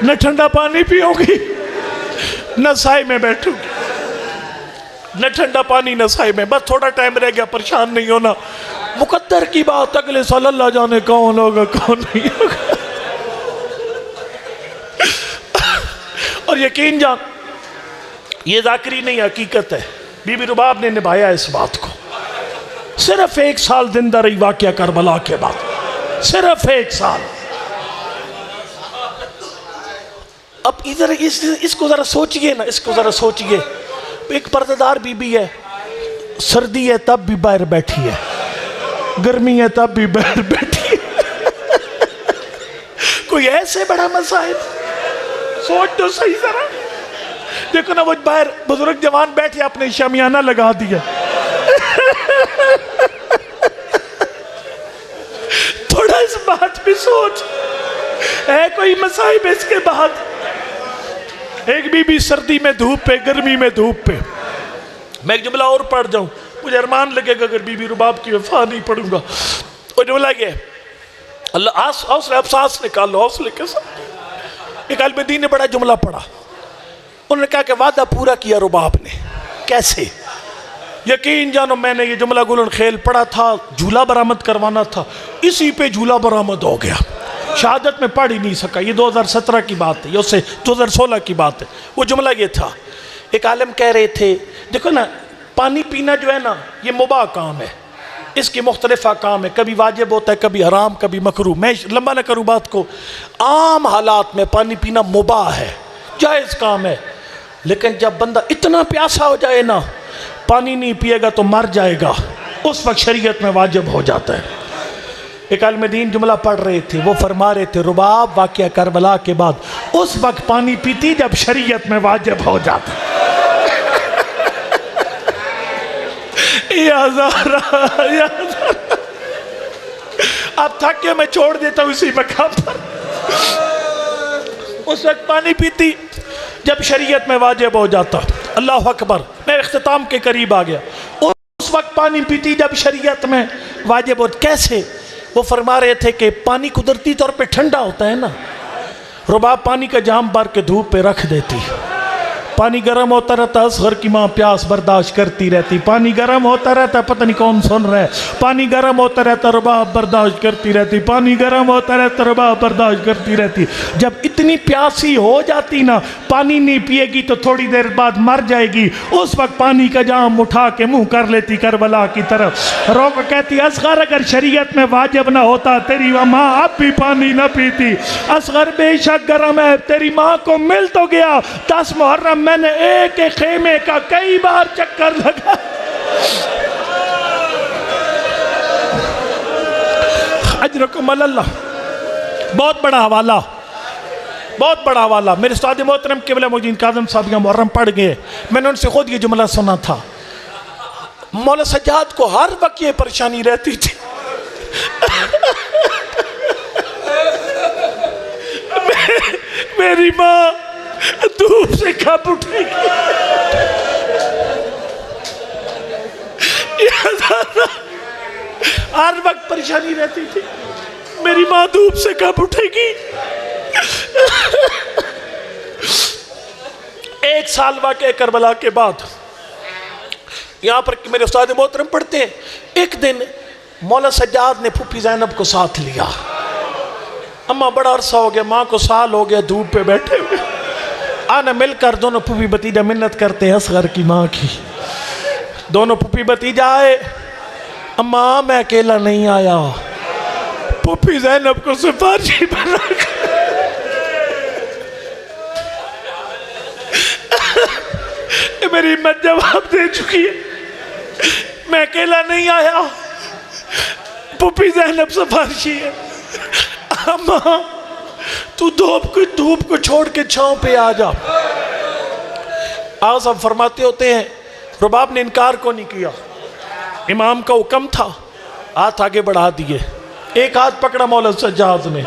نہ ٹھنڈا پانی پیوں گی نہ سائے میں بیٹھوں گی، نہ ٹھنڈا پانی نہ سائے میں، بس تھوڑا ٹائم رہ گیا، پریشان نہیں ہونا، مقدر کی بات، اگلے سال اللہ جانے کون ہوگا کون نہیں ہوگا۔ اور یقین جان یہ ذاکری نہیں حقیقت ہے، بی بی رباب نے نبھایا اس بات کو، صرف 1 سال زندہ رہی واقعہ کربلا کے بعد، صرف 1 سال۔ اب ادھر اس کو ذرا سوچئے نا، اس کو ذرا سوچئے، ایک پردہ بی بی ہے، سردی ہے تب بھی باہر بیٹھی ہے، گرمی ہے تب بھی باہر بیٹھی ہے، کوئی ایسے بڑا مصائب، سوچ تو صحیح ذرا، دیکھو نا وہ باہر بزرگ جوان بیٹھے اپنے شامیانہ لگا دیا، تھوڑا اس بات پہ سوچ، ہے کوئی مصائب اس کے بعد؟ ایک بی بی سردی میں دھوپ پہ، گرمی میں دھوپ پہ، میں ایک جملہ اور پڑھ جاؤں، مجھے ارمان لگے گا اگر بی بی رباب کی وفا نہیں پڑھوں گا۔ وہ جملہ یہ ہے، اللہ حوصلہ افساس نکالو، حوصلے کے ساتھ۔ ایک عالم دین نے بڑا جملہ پڑھا، انہوں نے کہا کہ وعدہ پورا کیا رباب نے، کیسے؟ یقین جانو میں نے یہ جملہ گلن خیل پڑھا تھا، جھولا برآمد کروانا تھا، اسی پہ جھولا برآمد ہو گیا، شہادت میں پڑھ ہی نہیں سکا، یہ 2017 کی بات ہے، یہ اس سے 2016 کی بات ہے۔ وہ جملہ یہ تھا، ایک عالم کہہ رہے تھے، دیکھو نا پانی پینا جو ہے نا یہ مباح کام ہے، اس کے مختلف احکام ہے، کبھی واجب ہوتا ہے، کبھی حرام، کبھی مکروہ۔ میں لمبا نہ کروں بات کو، عام حالات میں پانی پینا مباح ہے، جائز کام ہے، لیکن جب بندہ اتنا پیاسا ہو جائے نا پانی نہیں پیے گا تو مر جائے گا، اس وقت شریعت میں واجب ہو جاتا ہے۔ ایک عالم دین جملہ پڑھ رہے تھے، وہ فرما رہے تھے رباب واقعہ کربلا کے بعد اس وقت پانی پیتی جب شریعت میں واجب ہو جاتا۔ یا زہرا یا زہرا، آپ تھک کے میں چھوڑ دیتا ہوں اسی مقام پر، اس وقت پانی پیتی جب شریعت میں واجب ہو جاتا۔ اللہ اکبر، میں اختتام کے قریب آ گیا، اس وقت پانی پیتی جب شریعت میں واجب ہو۔ کیسے؟ وہ فرما رہے تھے کہ پانی قدرتی طور پہ ٹھنڈا ہوتا ہے نا، رباب پانی کا جام بھر کے دھوپ پہ رکھ دیتی، پانی گرم ہوتا رہتا، اصغر کی ماں پیاس برداشت کرتی رہتی، پانی گرم ہوتا رہتا، پتہ نہیں کون سن رہا ہے، پانی گرم ہوتا رہتا، رباب برداشت کرتی رہتی، پانی گرم ہوتا رہتا، رباب برداشت کرتی رہتی۔ جب اتنی پیاسی ہو جاتی نا، پانی نہیں پیے گی تو تھوڑی دیر بعد مر جائے گی، اس وقت پانی کا جام اٹھا کے منہ کر لیتی کربلا کی طرف، رو کے کہتی اصغر اگر شریعت میں واجب نہ ہوتا تیری ماں اب بھی پانی نہ پیتی، اصغر بے شک گرم ہے، تیری ماں کو مل تو گیا، 10 محرم میں نے ایک خیمے کا کئی بار چکر لگا۔ اجرکم اللہ، بہت بڑا حوالہ، بہت بڑا حوالہ۔ میرے استاد محترم قبلہ محی الدین کاظم صاحب کا محرم پڑھ گئے، میں نے ان سے خود یہ جملہ سنا تھا، مولا سجاد کو ہر وقت یہ پریشانی رہتی تھی، میری ماں دھوپ سے کب اٹھے گی، ہر وقت پریشانی رہتی تھی، میری ماں دھوپ سے کب اٹھے گی۔ 1 سال واقعہ کربلا کے بعد یہاں پر میرے استاد محترم پڑھتے ہیں، ایک دن مولا سجاد نے پھوپھی زینب کو ساتھ لیا، اماں بڑا عرصہ ہو گیا، ماں کو سال ہو گیا دھوپ پہ بیٹھے ہوئے، آنا مل کر دونوں پھوپھی بتیجا منت کرتے ہیں اصغر کی ماں کی، دونوں پھوپھی بتیجا آئے، اماں میں اکیلا نہیں آیا، پھوپھی زینب کو سفارشی بنا کر میری امت جواب دے چکی ہے، میں اکیلا نہیں آیا، پھوپھی زینب سفارشی ہے، اماں تو دھوپ کو چھوڑ کے چھاؤں پہ آ جا۔ آج ہم فرماتے ہوتے ہیں رباب نے انکار کو نہیں کیا، امام کا حکم تھا، ہاتھ آگے بڑھا دیے، ایک ہاتھ پکڑا مولا سجاد نے،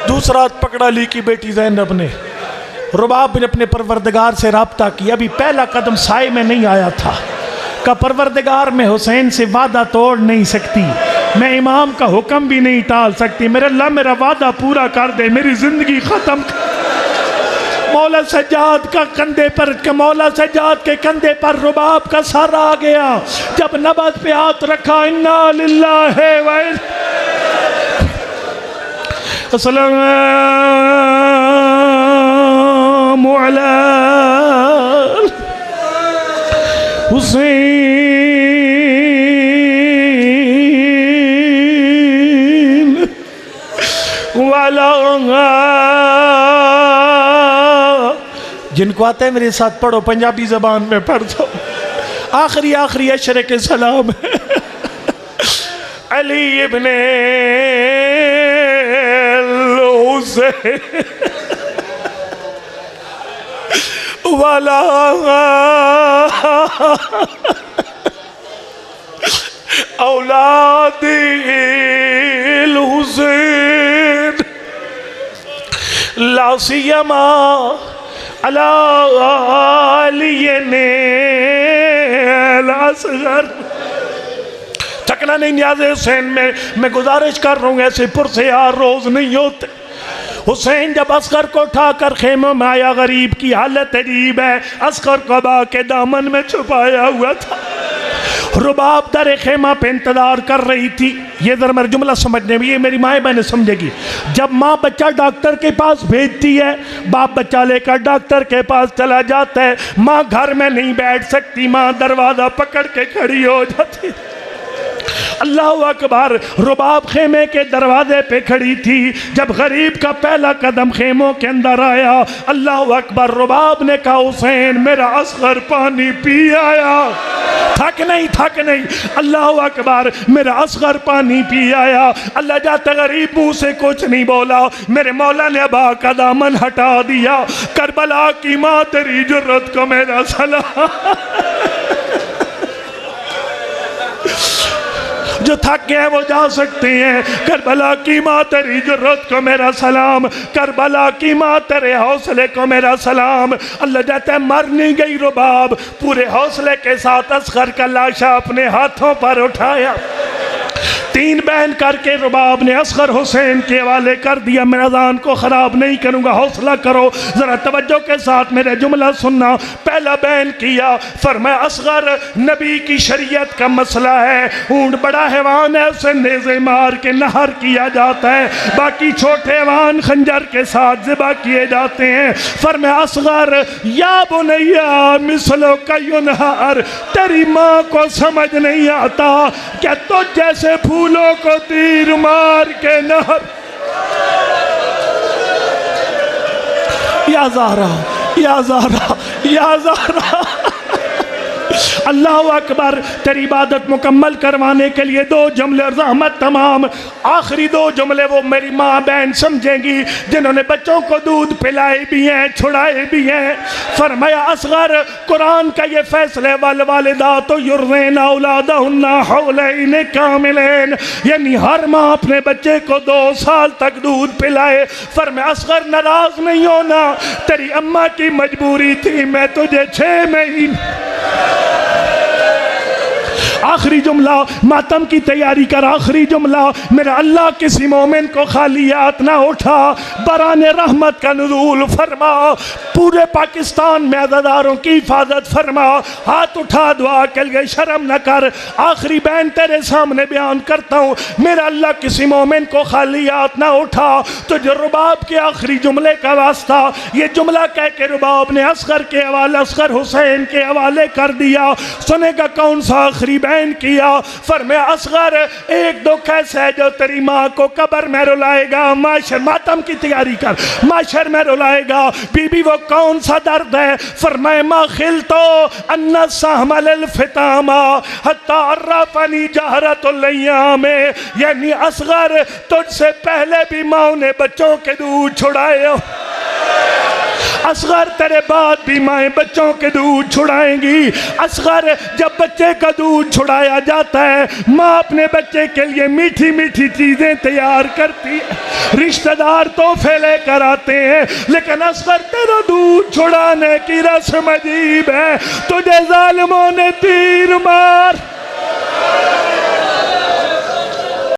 دوسرا ہاتھ پکڑا علی کی بیٹی زینب نے، رباب نے اپنے پروردگار سے رابطہ کیا، ابھی پہلا قدم سائے میں نہیں آیا تھا، کا پروردگار میں حسین سے وعدہ توڑ نہیں سکتی، میں امام کا حکم بھی نہیں ٹال سکتی، میرے اللہ میرا وعدہ پورا کر دے، میری زندگی ختم کر۔ مولا سجاد کا کندھے پر، مولا سجاد کے کندھے پر رباب کا سر آ گیا، جب نبض پہ ہاتھ رکھا، انا للہ و السلام علی حسین والا، جن کو آتا ہے میرے ساتھ پڑھو، پنجابی زبان میں پڑھ دو، آخری اشرے کے سلام ہے۔ علی ابن الحسین والا اولاد الحسین لا سیما علی الاصغر۔ تھکنا نہیں نیاز حسین میں گزارش کر رہا ہوں، ایسے پرسیار روز نہیں ہوتے۔ حسین جب اصغر کو اٹھا کر خیمہ میں آیا، غریب کی حالت عجیب ہے، اصغر قبا کے دامن میں چھپایا ہوا تھا، رباب در خیمہ پہ انتظار کر رہی تھی۔ یہ ذرا میرا جملہ سمجھنے میں، یہ میری ماں بہنیں سمجھے گی۔ جب ماں بچہ ڈاکٹر کے پاس بھیجتی ہے، باپ بچہ لے کر ڈاکٹر کے پاس چلا جاتا ہے، ماں گھر میں نہیں بیٹھ سکتی، ماں دروازہ پکڑ کے کھڑی ہو جاتی۔ اللہ اکبر، رباب خیمے کے دروازے پہ کھڑی تھی، جب غریب کا پہلا قدم خیموں کے اندر آیا، اللہ اکبر، رباب نے کہا حسین میرا اصغر پانی پی آیا، تھک نہیں، اللہ اکبر، میرا اصغر پانی پی آیا۔ اللہ جاتا غریب منہ سے کچھ نہیں بولا، میرے مولا نے ابا کا دامن ہٹا دیا۔ کربلا کی ماں تیری جرت کو میرا سلام، جو تھک گئے وہ جا سکتے ہیں۔ کربلا کی ماں تیری جرت کو میرا سلام، کربلا کی ماں تیرے حوصلے کو میرا سلام۔ اللہ جاتا ہے مر نہیں گئی رباب، پورے حوصلے کے ساتھ اصغر کا لاشا اپنے ہاتھوں پر اٹھایا، 3 بہن کر کے رباب نے اصغر حسین کے حوالے کر دیا۔ میں اذان کو خراب نہیں کروں گا، حوصلہ کرو، ذرا توجہ کے ساتھ میرے جملہ سننا۔ پہلا بہن کیا، فرمایا اصغر نبی کی شریعت کا مسئلہ ہے، اونٹ بڑا حیوان ہے، اسے نیزے مار کے نہر کیا جاتا ہے، باقی چھوٹے حیوان خنجر کے ساتھ ذبح کیے جاتے ہیں۔ فرمایا اصغر یا بنیا مثلو کا ینہر، تیری ماں کو سمجھ نہیں آتا کہ تجھ جیسے پھولوں کو تیر مار کے نہر۔ یا زہرا، یا زہرا، یا زہرا، اللہ اکبر۔ تیری عبادت مکمل کروانے کے لیے 2 جملے رحمت تمام، آخری 2 جملے وہ میری ماں بہن سمجھیں گی جنہوں نے بچوں کو دودھ پلائے بھی ہیں، چھڑائے بھی ہیں۔ فرمایا اصغر قرآن کا یہ فیصلے والوالدات یرضعن اولادہن حولین کاملین، یعنی ہر ماں اپنے بچے کو 2 سال تک دودھ پلائے۔ فرمایا اصغر ناراض نہیں ہونا، تیری اماں کی مجبوری تھی، میں تجھے 6 مہینے۔ آخری جملہ، ماتم کی تیاری کر، آخری جملہ، میرا اللہ کسی مومن کو خالی ہاتھ نہ اٹھا، بران رحمت کا نزول فرما، پورے پاکستان میں عزاداروں کی حفاظت فرما، ہاتھ اٹھا دعا کے لیے شرم نہ کر۔ آخری بین تیرے سامنے بیان کرتا ہوں، میرا اللہ کسی مومن کو خالی ہاتھ نہ اٹھا، تو جو رباب کے آخری جملے کا واسطہ یہ جملہ کہہ کے رباب نے اصغر کے حوالے، اصغر حسین کے حوالے کر دیا۔ سنے گا کون سا آخری بین کیا؟ فرمایا اصغر ایک دکھ ایسا ہے جو تیری ماں کو قبر میں رلائے گا، معاشر، ماتم کی تیاری کر، معاشر میں رلائے گا۔ بی بی وہ کون سا درد ہے؟ فرمایا ما خلتو ان السہم للفتام حتی عرفنی جہرت الیام، یعنی اصغر تجھ سے پہلے بھی ماں نے بچوں کے دودھ چھڑائے، اصغر تیرے بعد بھی مائیں بچوں کے دودھ چھڑائیں گی۔ اصغر جب بچے کا دودھ چھڑایا جاتا ہے ماں اپنے بچے کے لیے میٹھی میٹھی چیزیں تیار کرتی ہے، رشتہ دار تحفے لے کر آتے ہیں، لیکن اصغر تیرا دودھ چھڑانے کی رسم عجیب ہے، تجھے ظالموں نے تیر مار